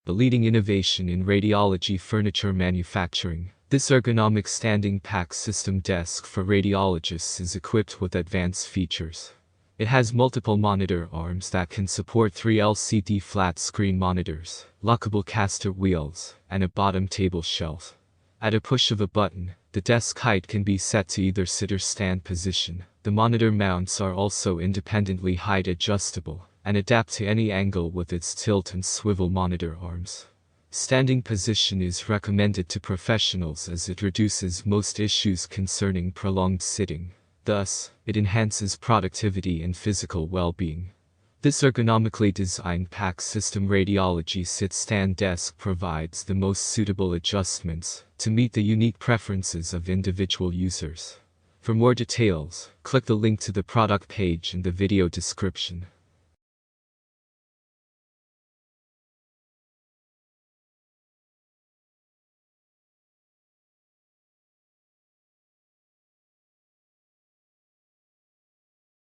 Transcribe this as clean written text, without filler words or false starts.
a leading innovation in radiology furniture manufacturing. This ergonomic standing PACS system desk for radiologists is equipped with advanced features. It has multiple monitor arms that can support 3 LCD flat-screen monitors, lockable caster wheels, and a bottom table shelf. At a push of a button, the desk height can be set to either sit or stand position. The monitor mounts are also independently height adjustable and adapt to any angle with its tilt and swivel monitor arms. Standing position is recommended to professionals as it reduces most issues concerning prolonged sitting. Thus, it enhances productivity and physical well-being. This ergonomically designed PACS system radiology sit-stand desk provides the most suitable adjustments to meet the unique preferences of individual users. For more details, click the link to the product page in the video description.